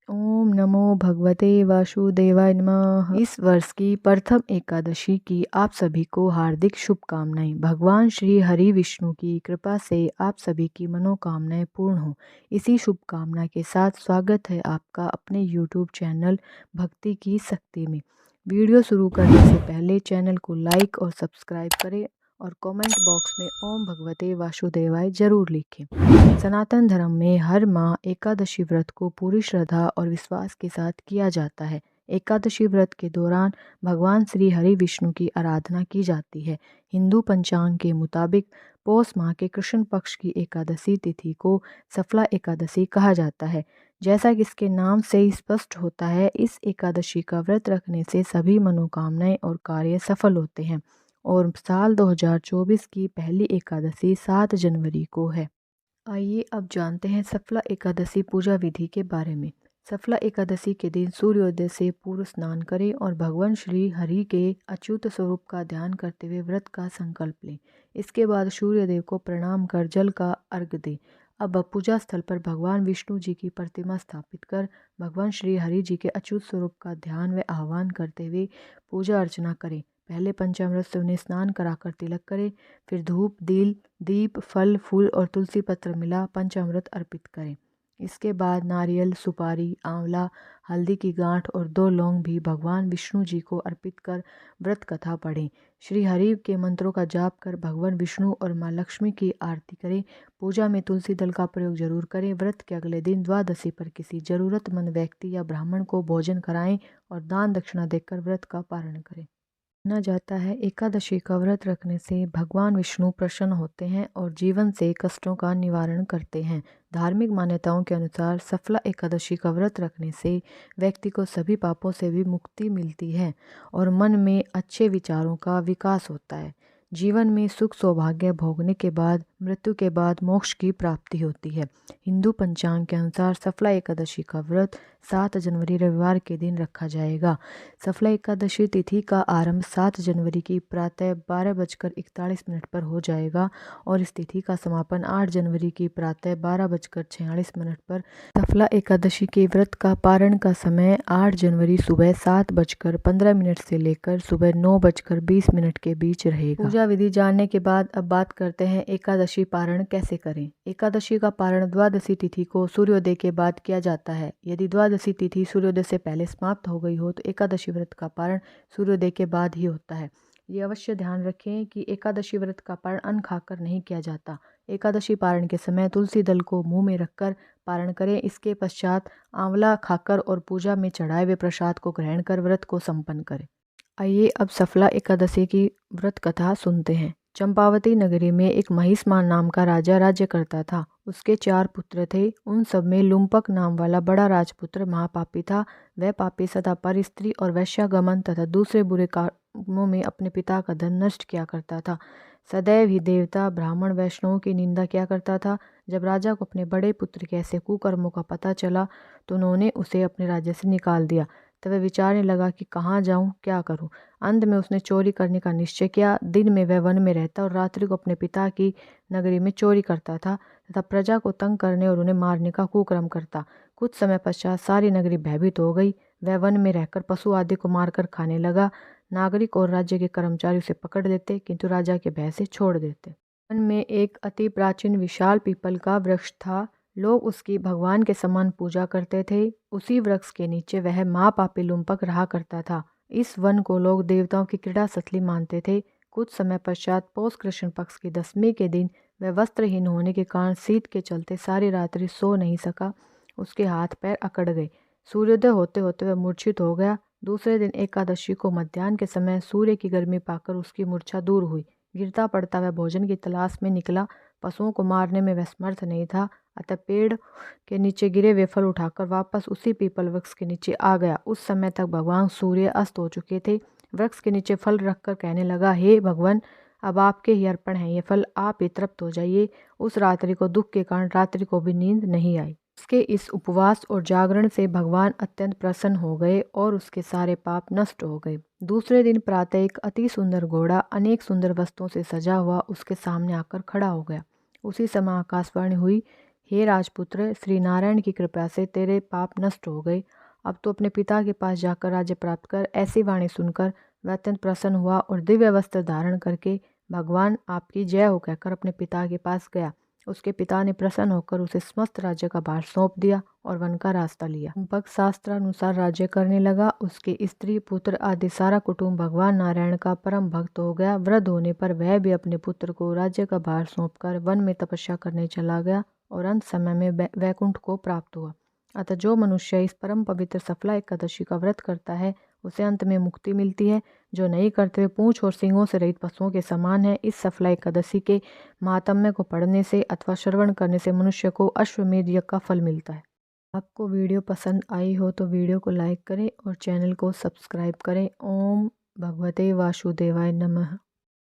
ओम नमो भगवते वासुदेवाय नमः। इस वर्ष की प्रथम एकादशी की आप सभी को हार्दिक शुभकामनाएं। भगवान श्री हरि विष्णु की कृपा से आप सभी की मनोकामनाएं पूर्ण हो, इसी शुभकामना के साथ स्वागत है आपका अपने YouTube चैनल भक्ति की शक्ति में। वीडियो शुरू करने से पहले चैनल को लाइक और सब्सक्राइब करें और कमेंट बॉक्स में ओम भगवते वासुदेवाय जरूर लिखें। सनातन धर्म में हर माह एकादशी व्रत को पूरी श्रद्धा और विश्वास के साथ किया जाता है। एकादशी व्रत के दौरान भगवान श्री हरि विष्णु की आराधना की जाती है। हिंदू पंचांग के मुताबिक पौष माह के कृष्ण पक्ष की एकादशी तिथि को सफला एकादशी कहा जाता है। जैसा कि इसके नाम से ही स्पष्ट होता है, इस एकादशी का व्रत रखने से सभी मनोकामनाएं और कार्य सफल होते हैं और साल 2024 की पहली एकादशी 7 जनवरी को है। आइए अब जानते हैं सफला एकादशी पूजा विधि के बारे में। सफला एकादशी के दिन सूर्योदय से पूर्व स्नान करें और भगवान श्री हरि के अच्युत स्वरूप का ध्यान करते हुए व्रत का संकल्प लें। इसके बाद सूर्यदेव को प्रणाम कर जल का अर्घ दें। अब पूजा स्थल पर भगवान विष्णु जी की प्रतिमा स्थापित कर भगवान श्री हरि जी के अच्युत स्वरूप का ध्यान व आह्वान करते हुए पूजा अर्चना करें। पहले पंचामृत से उन्हें स्नान कराकर तिलक करें, फिर धूप, दीप, फल, फूल और तुलसी पत्र मिला पंचामृत अर्पित करें। इसके बाद नारियल, सुपारी, आंवला, हल्दी की गांठ और 2 लौंग भी भगवान विष्णु जी को अर्पित कर व्रत कथा पढ़ें। श्री हरि के मंत्रों का जाप कर भगवान विष्णु और माँ लक्ष्मी की आरती करें। पूजा में तुलसी दल का प्रयोग जरूर करें। व्रत के अगले दिन द्वादशी पर किसी जरूरतमंद व्यक्ति या ब्राह्मण को भोजन कराएं और दान दक्षिणा देकर व्रत का पारण करें। माना जाता है एकादशी का व्रत रखने से भगवान विष्णु प्रसन्न होते हैं और जीवन से कष्टों का निवारण करते हैं। धार्मिक मान्यताओं के अनुसार सफला एकादशी का व्रत रखने से व्यक्ति को सभी पापों से भी मुक्ति मिलती है और मन में अच्छे विचारों का विकास होता है। जीवन में सुख सौभाग्य भोगने के बाद मृत्यु के बाद मोक्ष की प्राप्ति होती है। हिंदू पंचांग के अनुसार सफला एकादशी का व्रत 7 जनवरी रविवार के दिन रखा जाएगा। सफला एकादशी तिथि का आरंभ 7 जनवरी की प्रातः 12:41 पर हो जाएगा और इस तिथि का समापन 8 जनवरी की प्रातः 12:46 पर। सफला एकादशी के व्रत का पारण का समय 8 जनवरी सुबह 7:15 से लेकर सुबह 9:20 के बीच रहेगा। पूजा विधि जानने के बाद अब बात करते हैं एकादशी पारण कैसे करें। एकादशी का पारण द्वादशी तिथि को सूर्योदय के बाद किया जाता है। यदि द्वादशी तिथि सूर्योदय से पहले समाप्त हो गई हो तो एकादशी व्रत का पारण सूर्योदय के बाद ही होता है। ये अवश्य ध्यान रखें कि एकादशी व्रत का पारण अन्न खाकर नहीं किया जाता। एकादशी पारण के समय तुलसी दल को मुंह में रखकर पारण करें। इसके पश्चात आंवला खाकर और पूजा में चढ़ाए हुए प्रसाद को ग्रहण कर व्रत को संपन्न करें। आइए अब सफला एकादशी की व्रत कथा सुनते हैं। चंपावती नगरी में एक महिष्मान नाम का राजा राज्य करता था। उसके 4 पुत्र थे। उन सब में लुम्पक नाम वाला बड़ा राजपुत्र महापापी था। वह पापी सदा पर स्त्री और वैश्यागमन तथा दूसरे बुरे कामों में अपने पिता का धन नष्ट किया करता था। सदैव ही देवता, ब्राह्मण, वैष्णवों की निंदा किया करता था। जब राजा को अपने बड़े पुत्र के ऐसे कुकर्मों का पता चला तो उन्होंने उसे अपने राज्य से निकाल दिया। तब वह विचारने लगा कि कहाँ जाऊं, क्या करूं। अंत में उसने चोरी करने का निश्चय किया। दिन में वह वन में रहता और रात्रि को अपने पिता की नगरी में चोरी करता था तथा प्रजा को तंग करने और उन्हें मारने का कुकर्म करता। कुछ समय पश्चात सारी नगरी भयभीत हो गई। वह वन में रहकर पशु आदि को मारकर खाने लगा। नागरिक और राज्य के कर्मचारी उसे पकड़ लेते किंतु राजा के भय से छोड़ देते। वन में एक अति प्राचीन विशाल पीपल का वृक्ष था। लोग उसकी भगवान के समान पूजा करते थे। उसी वृक्ष के नीचे वह महापापी लुम्पक रहा करता था। इस वन को लोग देवताओं की क्रीड़ा स्थली मानते थे। कुछ समय पश्चात पौष कृष्ण पक्ष की 10वीं के दिन वह वस्त्रहीन होने के कारण शीत के चलते सारी रात्रि सो नहीं सका। उसके हाथ पैर अकड़ गए। सूर्योदय होते होते वह मूर्छित हो गया। दूसरे दिन एकादशी को मध्याह्न के समय सूर्य की गर्मी पाकर उसकी मूर्छा दूर हुई। गिरता पड़ता वह भोजन की तलाश में निकला। पशुओं को मारने में वह समर्थ नहीं था, अतः पेड़ के नीचे गिरे हुए फल उठाकर वापस उसी पीपल वृक्ष के नीचे आ गया। उस समय तक भगवान सूर्य अस्त हो चुके थे। वृक्ष के नीचे फल रखकर कहने लगा, हे भगवान, अब आपके ही अर्पण है ये फल, आप ही तृप्त हो जाइए। उस रात्रि को दुख के कारण रात्रि को भी नींद नहीं आई। उसके इस उपवास और जागरण से भगवान अत्यंत प्रसन्न हो गए और उसके सारे पाप नष्ट हो गए। दूसरे दिन प्रातः एक अति सुंदर घोड़ा अनेक सुंदर वस्तुओं से सजा हुआ उसके सामने आकर खड़ा हो गया। उसी समय आकाशवाणी हुई, हे राजपुत्र, श्री नारायण की कृपा से तेरे पाप नष्ट हो गए। अब तो अपने पिता के पास जाकर राज्य प्राप्त कर। ऐसी वाणी सुनकर वह अत्यंत प्रसन्न हुआ और दिव्य वस्त्र धारण करके भगवान आपकी जय हो कहकर अपने पिता के पास गया। उसके पिता ने प्रसन्न होकर उसे समस्त राज्य का भार सौंप दिया और वन का रास्ता लिया। भक्त शास्त्रानुसार राज्य करने लगा। उसके स्त्री पुत्र आदि सारा कुटुंब भगवान नारायण का परम भक्त हो गया। वृद्ध होने पर वह भी अपने पुत्र को राज्य का भार सौंपकर वन में तपस्या करने चला गया और अंत समय में वैकुंठ को प्राप्त हुआ। अतः जो मनुष्य इस परम पवित्र सफला एकादशी का व्रत करता है उसे अंत में मुक्ति मिलती है। जो नहीं करते वे पूंछ और सींगों से रहित पशुओं के समान है। इस सफला एकादशी के महात्म्य को पढ़ने से अथवा श्रवण करने से मनुष्य को अश्वमेध यज्ञ का फल मिलता है। आपको वीडियो पसंद आई हो तो वीडियो को लाइक करें और चैनल को सब्सक्राइब करें। ओम भगवते वासुदेवाय नमः।